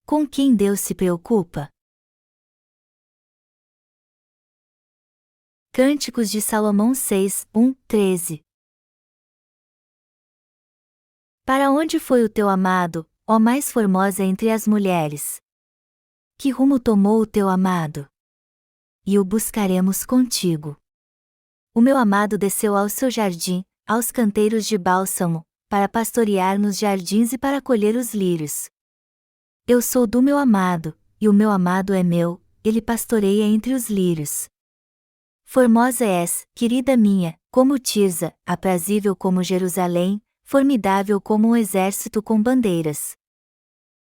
Com quem Deus se preocupa? Cânticos de Salomão 6, 13. Para onde foi o teu amado, ó mais formosa entre as mulheres? Que rumo tomou o teu amado? E o buscaremos contigo. O meu amado desceu ao seu jardim, aos canteiros de bálsamo, para pastorear nos jardins e para colher os lírios. Eu sou do meu amado, e o meu amado é meu, ele pastoreia entre os lírios. Formosa és, querida minha, como Tirza, aprazível como Jerusalém, formidável como um exército com bandeiras.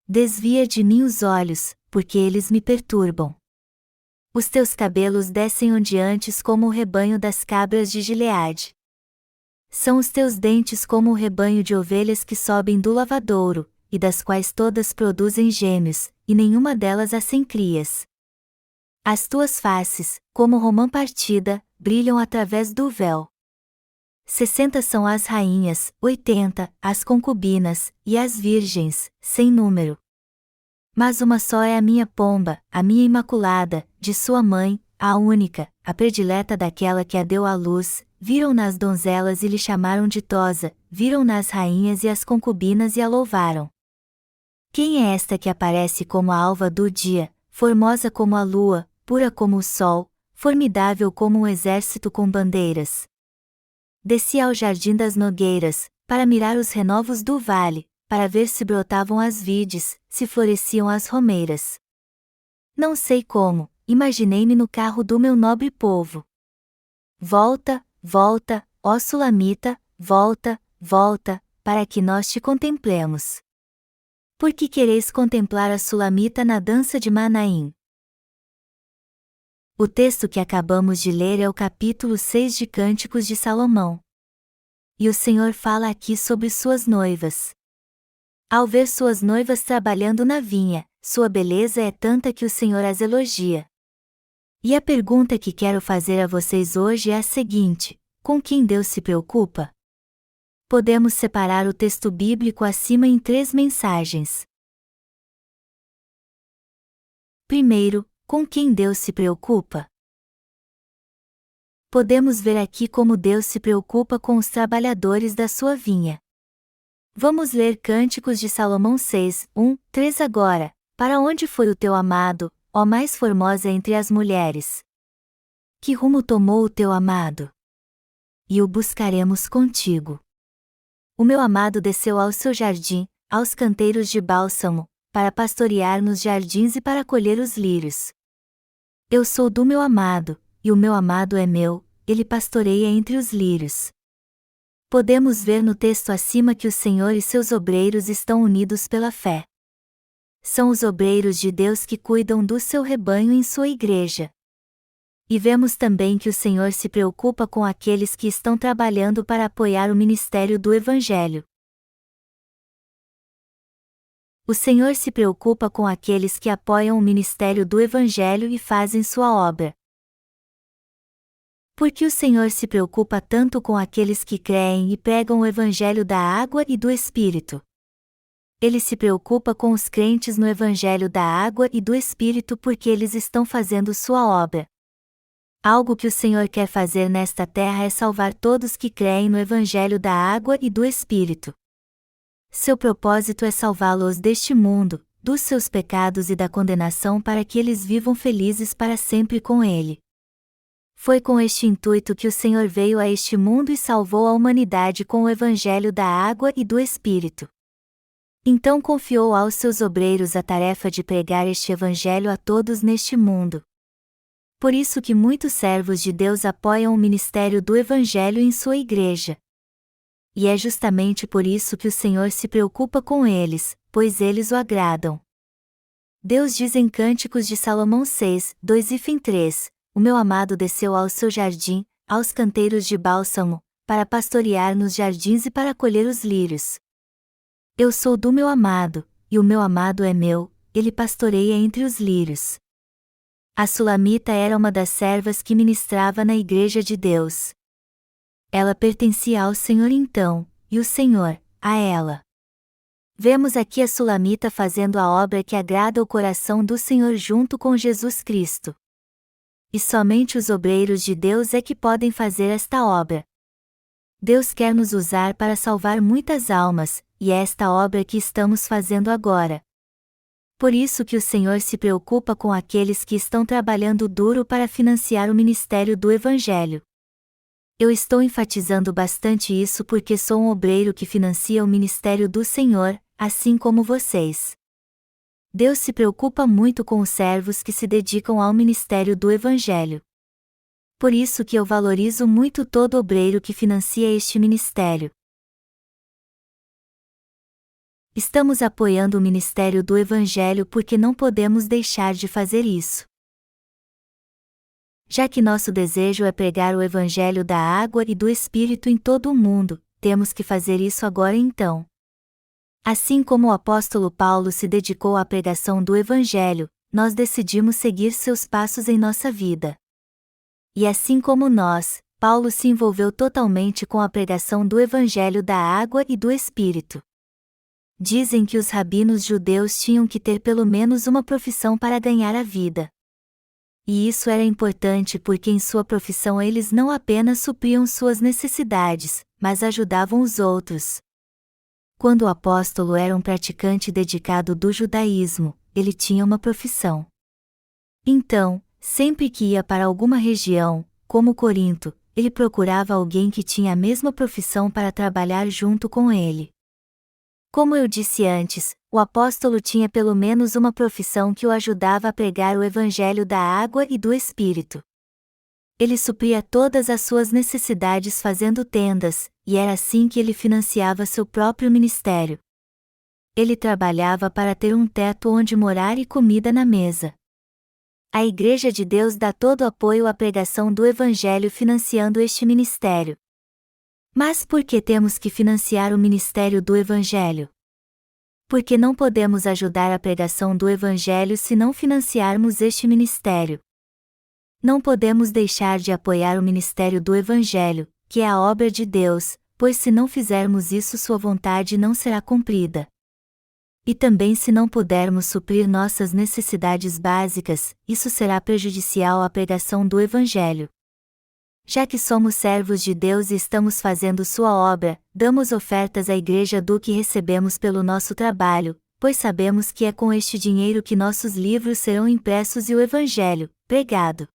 Desvia de mim os olhos, porque eles me perturbam. Os teus cabelos descem ondeantes como o rebanho das cabras de Gileade. São os teus dentes como o rebanho de ovelhas que sobem do lavadouro, e das quais todas produzem gêmeos, e nenhuma delas há sem crias. As tuas faces, como romã partida, brilham através do véu. 60 são as rainhas, 80, as concubinas, e as virgens, sem número. Mas uma só é a minha pomba, a minha imaculada, de sua mãe, a única, a predileta daquela que a deu à luz. Viram-na as donzelas e lhe chamaram ditosa, viram-na as rainhas e as concubinas e a louvaram. Quem é esta que aparece como a alva do dia, formosa como a lua, pura como o sol, formidável como um exército com bandeiras? Desci ao jardim das nogueiras, para mirar os renovos do vale, para ver se brotavam as vides, se floresciam as romeiras. Não sei como, imaginei-me no carro do meu nobre povo. Volta, volta, ó Sulamita, volta, volta, para que nós te contemplemos. Por que quereis contemplar a Sulamita na dança de Manaim? O texto que acabamos de ler é o capítulo 6 de Cânticos de Salomão. E o Senhor fala aqui sobre suas noivas. Ao ver suas noivas trabalhando na vinha, sua beleza é tanta que o Senhor as elogia. E a pergunta que quero fazer a vocês hoje é a seguinte: com quem Deus se preocupa? Podemos separar o texto bíblico acima em 3 mensagens. Primeiro, com quem Deus se preocupa? Podemos ver aqui como Deus se preocupa com os trabalhadores da sua vinha. Vamos ler Cânticos de Salomão 6, 3 agora. Para onde foi o teu amado, ó mais formosa entre as mulheres? Que rumo tomou o teu amado? E o buscaremos contigo. O meu amado desceu ao seu jardim, aos canteiros de bálsamo, para pastorear nos jardins e para colher os lírios. Eu sou do meu amado, e o meu amado é meu, ele pastoreia entre os lírios. Podemos ver no texto acima que o Senhor e seus obreiros estão unidos pela fé. São os obreiros de Deus que cuidam do seu rebanho em sua igreja. E vemos também que o Senhor se preocupa com aqueles que estão trabalhando para apoiar o ministério do Evangelho. O Senhor se preocupa com aqueles que apoiam o ministério do Evangelho e fazem sua obra. Por que o Senhor se preocupa tanto com aqueles que creem e pregam o Evangelho da água e do Espírito? Ele se preocupa com os crentes no Evangelho da água e do Espírito porque eles estão fazendo sua obra. Algo que o Senhor quer fazer nesta terra é salvar todos que creem no Evangelho da água e do Espírito. Seu propósito é salvá-los deste mundo, dos seus pecados e da condenação para que eles vivam felizes para sempre com Ele. Foi com este intuito que o Senhor veio a este mundo e salvou a humanidade com o Evangelho da água e do Espírito. Então confiou aos seus obreiros a tarefa de pregar este Evangelho a todos neste mundo. Por isso que muitos servos de Deus apoiam o ministério do Evangelho em sua igreja. E é justamente por isso que o Senhor se preocupa com eles, pois eles o agradam. Deus diz em Cânticos de Salomão 6, 2 e 3, o meu amado desceu ao seu jardim, aos canteiros de bálsamo, para pastorear nos jardins e para colher os lírios. Eu sou do meu amado, e o meu amado é meu, ele pastoreia entre os lírios. A Sulamita era uma das servas que ministrava na igreja de Deus. Ela pertencia ao Senhor então, e o Senhor, a ela. Vemos aqui a Sulamita fazendo a obra que agrada o coração do Senhor junto com Jesus Cristo. E somente os obreiros de Deus é que podem fazer esta obra. Deus quer nos usar para salvar muitas almas, e é esta obra que estamos fazendo agora. Por isso que o Senhor se preocupa com aqueles que estão trabalhando duro para financiar o ministério do Evangelho. Eu estou enfatizando bastante isso porque sou um obreiro que financia o ministério do Senhor, assim como vocês. Deus se preocupa muito com os servos que se dedicam ao ministério do Evangelho. Por isso que eu valorizo muito todo obreiro que financia este ministério. Estamos apoiando o ministério do Evangelho porque não podemos deixar de fazer isso. Já que nosso desejo é pregar o Evangelho da água e do Espírito em todo o mundo, temos que fazer isso agora então. Assim como o apóstolo Paulo se dedicou à pregação do Evangelho, nós decidimos seguir seus passos em nossa vida. E assim como nós, Paulo se envolveu totalmente com a pregação do Evangelho da água e do Espírito. Dizem que os rabinos judeus tinham que ter pelo menos uma profissão para ganhar a vida. E isso era importante porque em sua profissão eles não apenas supriam suas necessidades, mas ajudavam os outros. Quando o apóstolo era um praticante dedicado do judaísmo, ele tinha uma profissão. Então, sempre que ia para alguma região, como Corinto, ele procurava alguém que tinha a mesma profissão para trabalhar junto com ele. Como eu disse antes, o apóstolo tinha pelo menos uma profissão que o ajudava a pregar o Evangelho da água e do Espírito. Ele supria todas as suas necessidades fazendo tendas, e era assim que ele financiava seu próprio ministério. Ele trabalhava para ter um teto onde morar e comida na mesa. A Igreja de Deus dá todo o apoio à pregação do Evangelho financiando este ministério. Mas por que temos que financiar o ministério do Evangelho? Porque não podemos ajudar a pregação do Evangelho se não financiarmos este ministério. Não podemos deixar de apoiar o ministério do Evangelho, que é a obra de Deus, pois se não fizermos isso sua vontade não será cumprida. E também se não pudermos suprir nossas necessidades básicas, isso será prejudicial à pregação do Evangelho. Já que somos servos de Deus e estamos fazendo sua obra, damos ofertas à igreja do que recebemos pelo nosso trabalho, pois sabemos que é com este dinheiro que nossos livros serão impressos e o Evangelho, pregado.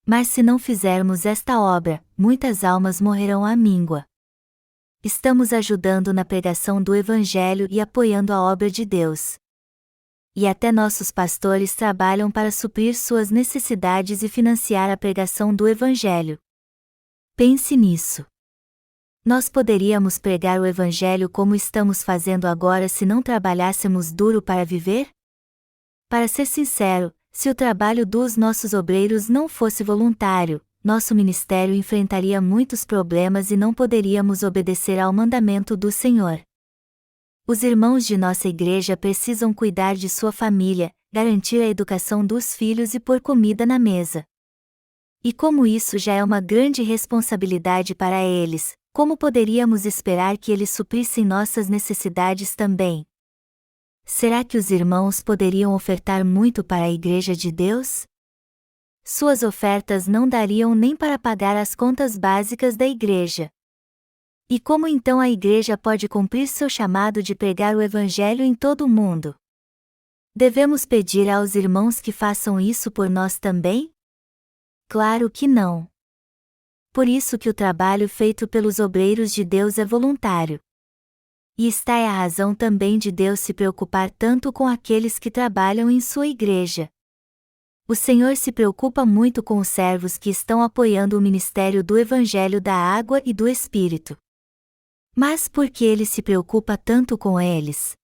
Mas se não fizermos esta obra, muitas almas morrerão à míngua. Estamos ajudando na pregação do Evangelho e apoiando a obra de Deus. E até nossos pastores trabalham para suprir suas necessidades e financiar a pregação do Evangelho. Pense nisso. Nós poderíamos pregar o Evangelho como estamos fazendo agora se não trabalhássemos duro para viver? Para ser sincero, se o trabalho dos nossos obreiros não fosse voluntário, nosso ministério enfrentaria muitos problemas e não poderíamos obedecer ao mandamento do Senhor. Os irmãos de nossa igreja precisam cuidar de sua família, garantir a educação dos filhos e pôr comida na mesa. E como isso já é uma grande responsabilidade para eles, como poderíamos esperar que eles suprissem nossas necessidades também? Será que os irmãos poderiam ofertar muito para a Igreja de Deus? Suas ofertas não dariam nem para pagar as contas básicas da igreja. E como então a igreja pode cumprir seu chamado de pregar o Evangelho em todo o mundo? Devemos pedir aos irmãos que façam isso por nós também? Claro que não. Por isso que o trabalho feito pelos obreiros de Deus é voluntário. E está a razão também de Deus se preocupar tanto com aqueles que trabalham em sua igreja. O Senhor se preocupa muito com os servos que estão apoiando o ministério do Evangelho da água e do Espírito. Mas por que ele se preocupa tanto com eles?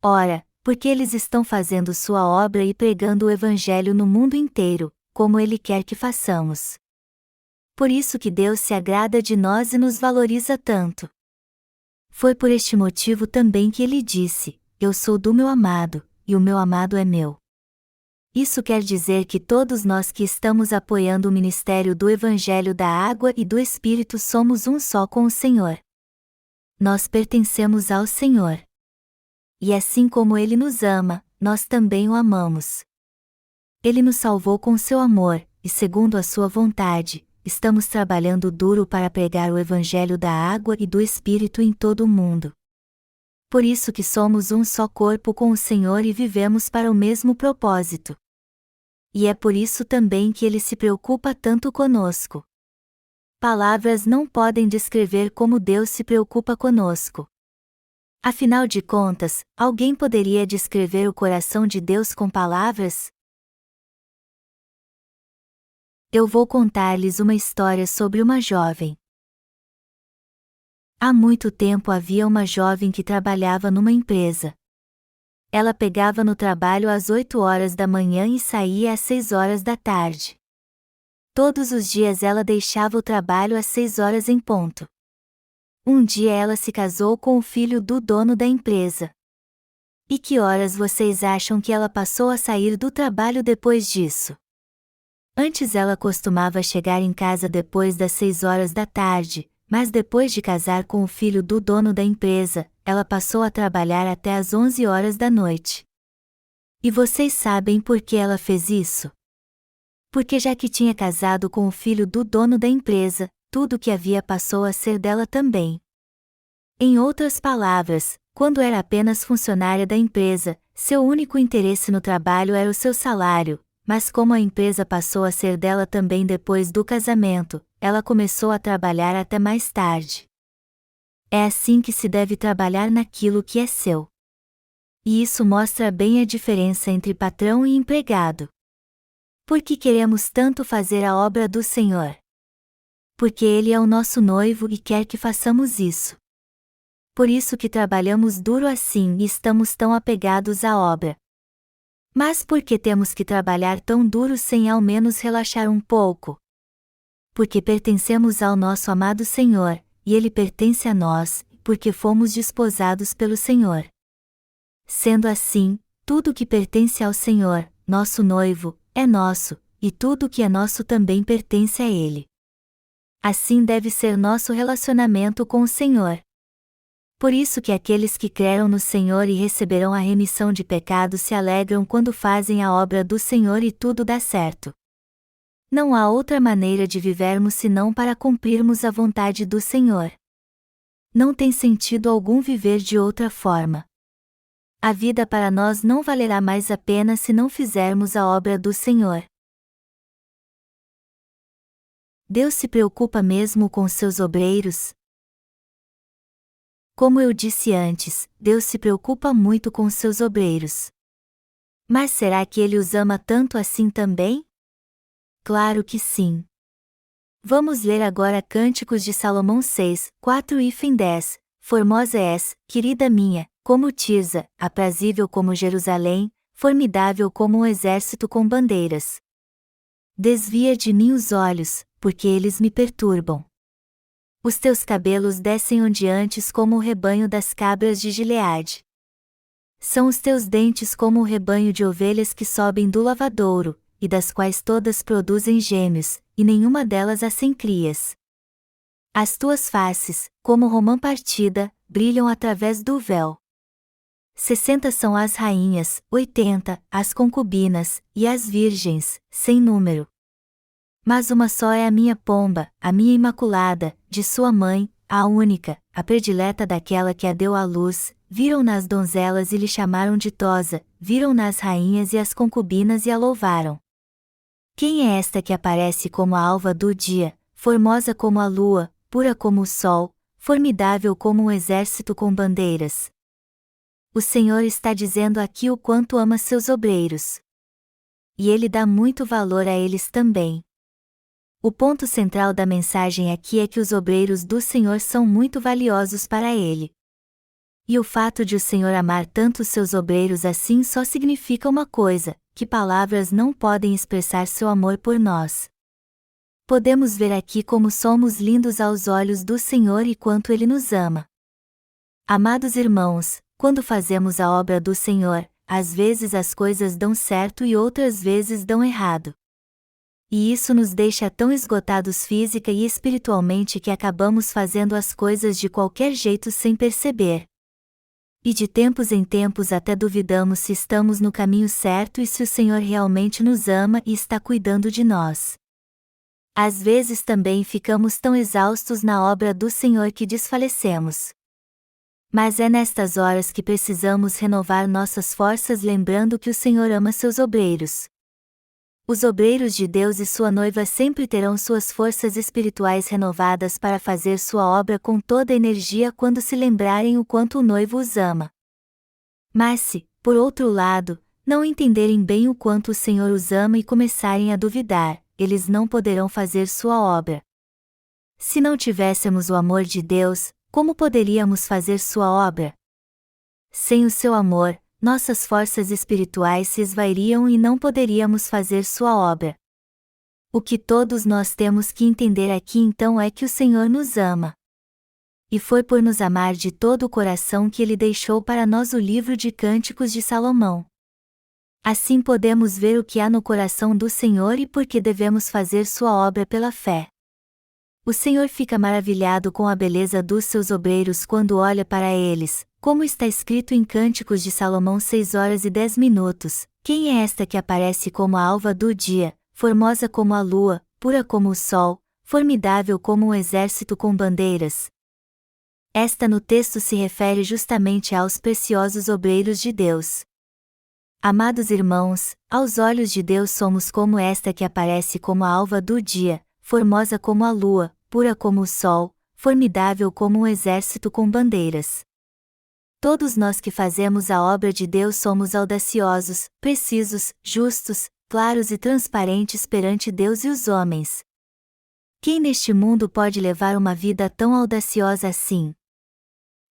Ora, porque eles estão fazendo sua obra e pregando o Evangelho no mundo inteiro, como ele quer que façamos. Por isso que Deus se agrada de nós e nos valoriza tanto. Foi por este motivo também que ele disse: Eu sou do meu amado, e o meu amado é meu. Isso quer dizer que todos nós que estamos apoiando o ministério do Evangelho da água e do Espírito somos um só com o Senhor. Nós pertencemos ao Senhor. E assim como Ele nos ama, nós também o amamos. Ele nos salvou com seu amor, e segundo a sua vontade, estamos trabalhando duro para pregar o Evangelho da água e do Espírito em todo o mundo. Por isso que somos um só corpo com o Senhor e vivemos para o mesmo propósito. E é por isso também que Ele se preocupa tanto conosco. Palavras não podem descrever como Deus se preocupa conosco. Afinal de contas, alguém poderia descrever o coração de Deus com palavras? Eu vou contar-lhes uma história sobre uma jovem. Há muito tempo havia uma jovem que trabalhava numa empresa. Ela pegava no trabalho às 8 horas da manhã e saía às 6 horas da tarde. Todos os dias ela deixava o trabalho às 6 horas em ponto. Um dia ela se casou com o filho do dono da empresa. E que horas vocês acham que ela passou a sair do trabalho depois disso? Antes ela costumava chegar em casa depois das 6 horas da tarde, mas depois de casar com o filho do dono da empresa, ela passou a trabalhar até às 11 horas da noite. E vocês sabem por que ela fez isso? Porque já que tinha casado com o filho do dono da empresa, tudo o que havia passou a ser dela também. Em outras palavras, quando era apenas funcionária da empresa, seu único interesse no trabalho era o seu salário, mas como a empresa passou a ser dela também depois do casamento, ela começou a trabalhar até mais tarde. É assim que se deve trabalhar naquilo que é seu. E isso mostra bem a diferença entre patrão e empregado. Por que queremos tanto fazer a obra do Senhor? Porque Ele é o nosso noivo e quer que façamos isso. Por isso que trabalhamos duro assim e estamos tão apegados à obra. Mas por que temos que trabalhar tão duro sem ao menos relaxar um pouco? Porque pertencemos ao nosso amado Senhor, e Ele pertence a nós, porque fomos desposados pelo Senhor. Sendo assim, tudo que pertence ao Senhor, nosso noivo, é nosso, e tudo que é nosso também pertence a Ele. Assim deve ser nosso relacionamento com o Senhor. Por isso que aqueles que creram no Senhor e receberão a remissão de pecados se alegram quando fazem a obra do Senhor e tudo dá certo. Não há outra maneira de vivermos senão para cumprirmos a vontade do Senhor. Não tem sentido algum viver de outra forma. A vida para nós não valerá mais a pena se não fizermos a obra do Senhor. Deus se preocupa mesmo com seus obreiros? Como eu disse antes, Deus se preocupa muito com seus obreiros. Mas será que Ele os ama tanto assim também? Claro que sim. Vamos ler agora Cânticos de Salomão 6, 4 e 10. Formosa és, querida minha, como Tirza, aprazível como Jerusalém, formidável como um exército com bandeiras. Desvia de mim os olhos, porque eles me perturbam. Os teus cabelos descem ondeantes como o rebanho das cabras de Gileade. São os teus dentes como o rebanho de ovelhas que sobem do lavadouro, e das quais todas produzem gêmeos, e nenhuma delas há sem crias. As tuas faces, como romã partida, brilham através do véu. 60 são as rainhas, 80, as concubinas, e as virgens, sem número. Mas uma só é a minha pomba, a minha imaculada, de sua mãe, a única, a predileta daquela que a deu à luz. Viram-na as donzelas e lhe chamaram ditosa, viram-na as rainhas e as concubinas e a louvaram. Quem é esta que aparece como a alva do dia, formosa como a lua, pura como o sol, formidável como um exército com bandeiras? O Senhor está dizendo aqui o quanto ama seus obreiros. E Ele dá muito valor a eles também. O ponto central da mensagem aqui é que os obreiros do Senhor são muito valiosos para Ele. E o fato de o Senhor amar tanto os seus obreiros assim só significa uma coisa, que palavras não podem expressar seu amor por nós. Podemos ver aqui como somos lindos aos olhos do Senhor e quanto Ele nos ama. Amados irmãos, quando fazemos a obra do Senhor, às vezes as coisas dão certo e outras vezes dão errado. E isso nos deixa tão esgotados física e espiritualmente que acabamos fazendo as coisas de qualquer jeito sem perceber. E de tempos em tempos até duvidamos se estamos no caminho certo e se o Senhor realmente nos ama e está cuidando de nós. Às vezes também ficamos tão exaustos na obra do Senhor que desfalecemos. Mas é nestas horas que precisamos renovar nossas forças lembrando que o Senhor ama seus obreiros. Os obreiros de Deus e sua noiva sempre terão suas forças espirituais renovadas para fazer sua obra com toda a energia quando se lembrarem o quanto o noivo os ama. Mas se, por outro lado, não entenderem bem o quanto o Senhor os ama e começarem a duvidar, eles não poderão fazer sua obra. Se não tivéssemos o amor de Deus, como poderíamos fazer sua obra? Sem o seu amor, nossas forças espirituais se esvairiam e não poderíamos fazer sua obra. O que todos nós temos que entender aqui então é que o Senhor nos ama. E foi por nos amar de todo o coração que Ele deixou para nós o livro de Cânticos de Salomão. Assim podemos ver o que há no coração do Senhor e por que devemos fazer sua obra pela fé. O Senhor fica maravilhado com a beleza dos seus obreiros quando olha para eles, como está escrito em Cânticos de Salomão 6:10. Quem é esta que aparece como a alva do dia, formosa como a lua, pura como o sol, formidável como um exército com bandeiras? Esta no texto se refere justamente aos preciosos obreiros de Deus. Amados irmãos, aos olhos de Deus somos como esta que aparece como a alva do dia, formosa como a lua, pura como o sol, formidável como um exército com bandeiras. Todos nós que fazemos a obra de Deus somos audaciosos, precisos, justos, claros e transparentes perante Deus e os homens. Quem neste mundo pode levar uma vida tão audaciosa assim?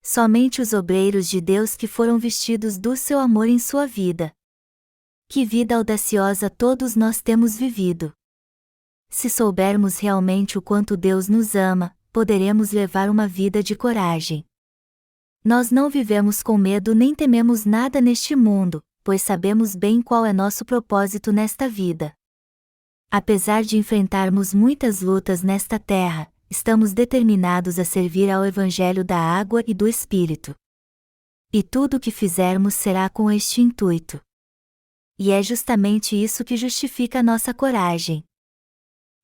Somente os obreiros de Deus que foram vestidos do seu amor em sua vida. Que vida audaciosa todos nós temos vivido! Se soubermos realmente o quanto Deus nos ama, poderemos levar uma vida de coragem. Nós não vivemos com medo nem tememos nada neste mundo, pois sabemos bem qual é nosso propósito nesta vida. Apesar de enfrentarmos muitas lutas nesta terra, estamos determinados a servir ao Evangelho da água e do Espírito. E tudo o que fizermos será com este intuito. E é justamente isso que justifica a nossa coragem.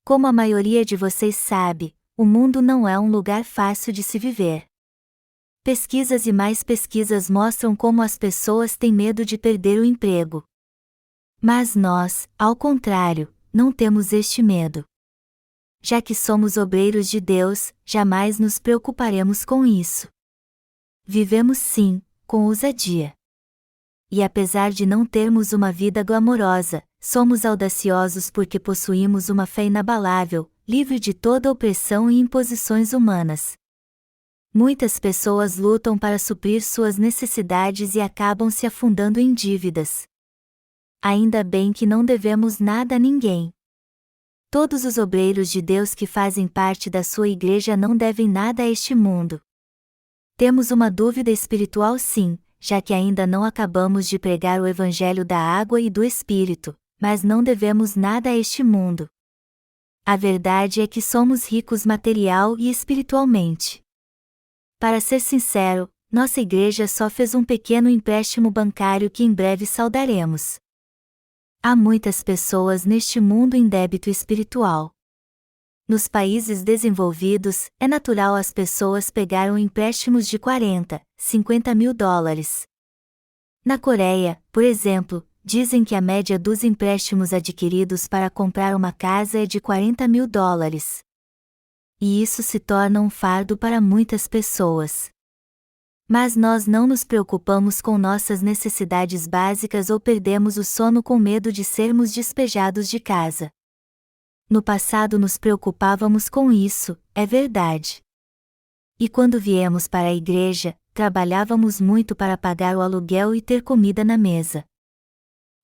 Como a maioria de vocês sabe, o mundo não é um lugar fácil de se viver. Pesquisas e mais pesquisas mostram como as pessoas têm medo de perder o emprego. Mas nós, ao contrário, não temos este medo. Já que somos obreiros de Deus, jamais nos preocuparemos com isso. Vivemos sim, com ousadia. E apesar de não termos uma vida glamourosa, somos audaciosos porque possuímos uma fé inabalável, livre de toda opressão e imposições humanas. Muitas pessoas lutam para suprir suas necessidades e acabam se afundando em dívidas. Ainda bem que não devemos nada a ninguém. Todos os obreiros de Deus que fazem parte da sua igreja não devem nada a este mundo. Temos uma dúvida espiritual sim, já que ainda não acabamos de pregar o Evangelho da água e do Espírito, mas não devemos nada a este mundo. A verdade é que somos ricos material e espiritualmente. Para ser sincero, nossa igreja só fez um pequeno empréstimo bancário que em breve saldaremos. Há muitas pessoas neste mundo em débito espiritual. Nos países desenvolvidos, é natural as pessoas pegarem empréstimos de 40, 50 mil dólares. Na Coreia, por exemplo, dizem que a média dos empréstimos adquiridos para comprar uma casa é de 40 mil dólares. E isso se torna um fardo para muitas pessoas. Mas nós não nos preocupamos com nossas necessidades básicas ou perdemos o sono com medo de sermos despejados de casa. No passado nos preocupávamos com isso, é verdade. E quando viemos para a igreja, trabalhávamos muito para pagar o aluguel e ter comida na mesa.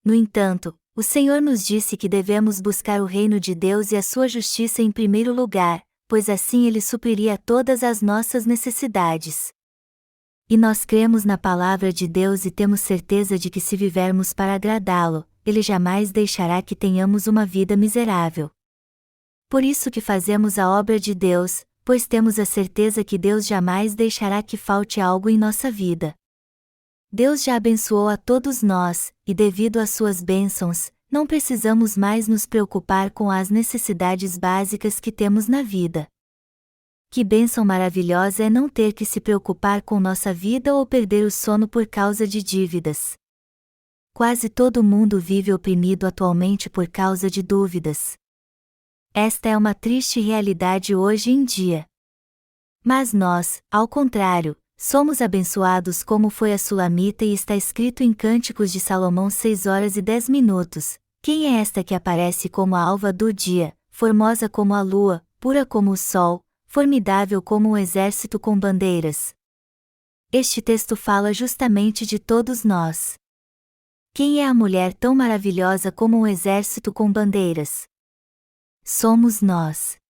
No entanto, o Senhor nos disse que devemos buscar o reino de Deus e a sua justiça em primeiro lugar, pois assim Ele supriria todas as nossas necessidades. E nós cremos na palavra de Deus e temos certeza de que se vivermos para agradá-lo, Ele jamais deixará que tenhamos uma vida miserável. Por isso que fazemos a obra de Deus, pois temos a certeza que Deus jamais deixará que falte algo em nossa vida. Deus já abençoou a todos nós, e devido às suas bênçãos, não precisamos mais nos preocupar com as necessidades básicas que temos na vida. Que bênção maravilhosa é não ter que se preocupar com nossa vida ou perder o sono por causa de dívidas. Quase todo mundo vive oprimido atualmente por causa de dúvidas. Esta é uma triste realidade hoje em dia. Mas nós, ao contrário, somos abençoados como foi a Sulamita e está escrito em Cânticos de Salomão 6:10. Quem é esta que aparece como a alva do dia, formosa como a lua, pura como o sol, formidável como um exército com bandeiras? Este texto fala justamente de todos nós. Quem é a mulher tão maravilhosa como um exército com bandeiras? Somos nós.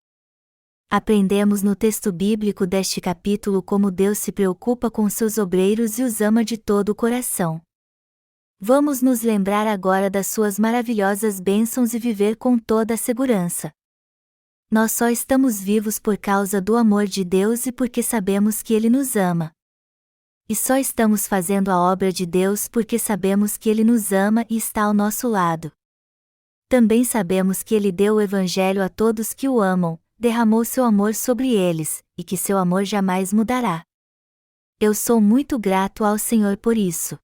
Aprendemos no texto bíblico deste capítulo como Deus se preocupa com seus obreiros e os ama de todo o coração. Vamos nos lembrar agora das suas maravilhosas bênçãos e viver com toda a segurança. Nós só estamos vivos por causa do amor de Deus e porque sabemos que Ele nos ama. E só estamos fazendo a obra de Deus porque sabemos que Ele nos ama e está ao nosso lado. Também sabemos que Ele deu o Evangelho a todos que o amam, derramou seu amor sobre eles, e que seu amor jamais mudará. Eu sou muito grato ao Senhor por isso.